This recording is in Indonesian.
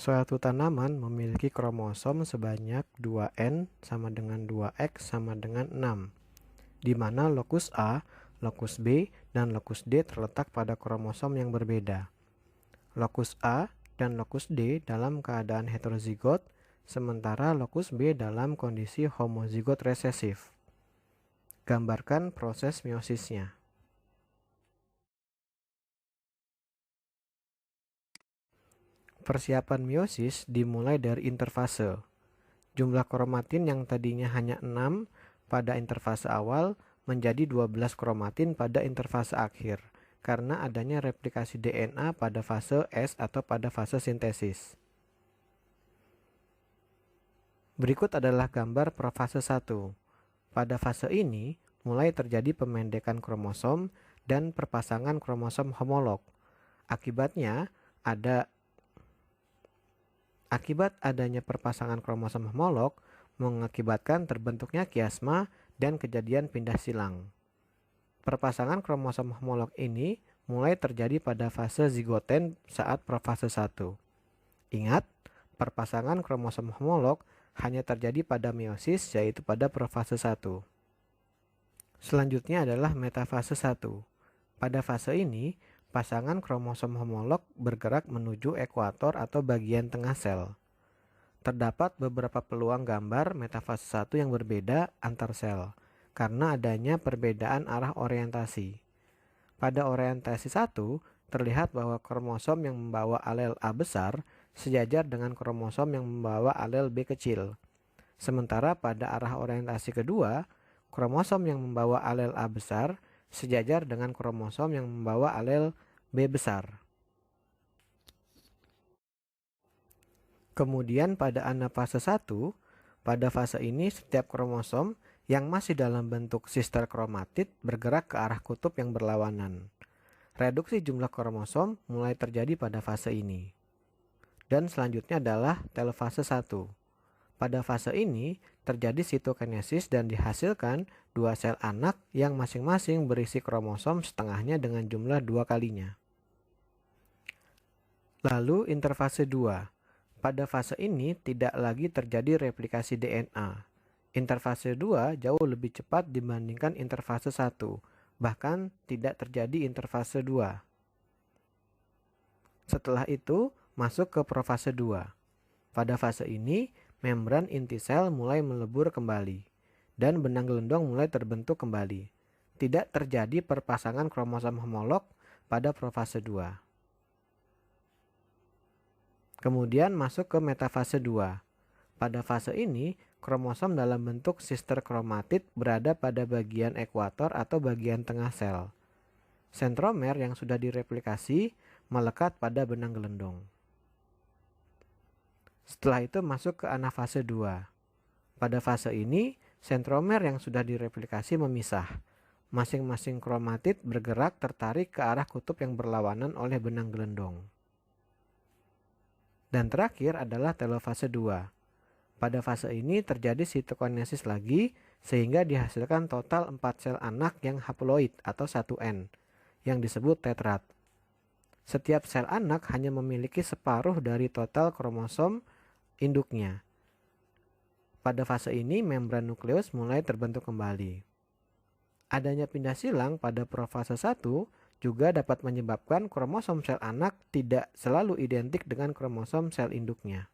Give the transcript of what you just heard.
Suatu tanaman memiliki kromosom sebanyak 2N sama dengan 2X sama dengan 6, di mana lokus A, lokus B, dan lokus D terletak pada kromosom yang berbeda. Lokus A dan lokus D dalam keadaan heterozigot, sementara lokus B dalam kondisi homozigot resesif. Gambarkan proses meosisnya. Persiapan meiosis dimulai dari interfase. Jumlah kromatin yang tadinya hanya 6 pada interfase awal menjadi 12 kromatin pada interfase akhir, karena adanya replikasi DNA pada fase S atau pada fase sintesis. Berikut adalah gambar profase 1. Pada fase ini, mulai terjadi pemendekan kromosom dan perpasangan kromosom homolog. Akibat adanya perpasangan kromosom homolog mengakibatkan terbentuknya kiasma dan kejadian pindah silang. Perpasangan kromosom homolog ini mulai terjadi pada fase zigoten saat profase 1. Ingat, perpasangan kromosom homolog hanya terjadi pada meiosis, yaitu pada profase 1. Selanjutnya adalah metafase 1. Pada fase ini, pasangan kromosom homolog bergerak menuju ekuator atau bagian tengah sel. Terdapat beberapa peluang gambar metafase 1 yang berbeda antar sel, karena adanya perbedaan arah orientasi. Pada orientasi 1, terlihat bahwa kromosom yang membawa alel A besar sejajar dengan kromosom yang membawa alel B kecil. Sementara pada arah orientasi kedua, kromosom yang membawa alel A besar sejajar dengan kromosom yang membawa alel B besar. Kemudian pada anafase 1, pada fase ini setiap kromosom yang masih dalam bentuk sister kromatid bergerak ke arah kutub yang berlawanan. Reduksi jumlah kromosom mulai terjadi pada fase ini. Dan selanjutnya adalah telofase 1. Pada fase ini terjadi sitokinesis dan dihasilkan dua sel anak yang masing-masing berisi kromosom setengahnya dengan jumlah 2 kalinya. Lalu interfase 2. Pada fase ini tidak lagi terjadi replikasi DNA. Interfase 2 jauh lebih cepat dibandingkan interfase 1, bahkan tidak terjadi interfase 2. Setelah itu masuk ke profase 2. Pada fase ini, membran inti sel mulai melebur kembali, dan benang gelendong mulai terbentuk kembali. Tidak terjadi perpasangan kromosom homolog pada profase 2. Kemudian masuk ke metafase 2. Pada fase ini, kromosom dalam bentuk sister kromatid berada pada bagian ekuator atau bagian tengah sel. Sentromer yang sudah direplikasi melekat pada benang gelendong. Setelah itu masuk ke anafase 2. Pada fase ini, sentromer yang sudah direplikasi memisah. Masing-masing kromatid bergerak tertarik ke arah kutub yang berlawanan oleh benang gelendong. Dan terakhir adalah telofase 2. Pada fase ini terjadi sitokinesis lagi sehingga dihasilkan total 4 sel anak yang haploid atau 1N yang disebut tetrad. Setiap sel anak hanya memiliki separuh dari total kromosom induknya. Pada fase ini membran nukleus mulai terbentuk kembali. Adanya pindah silang pada profase 1 juga dapat menyebabkan kromosom sel anak tidak selalu identik dengan kromosom sel induknya.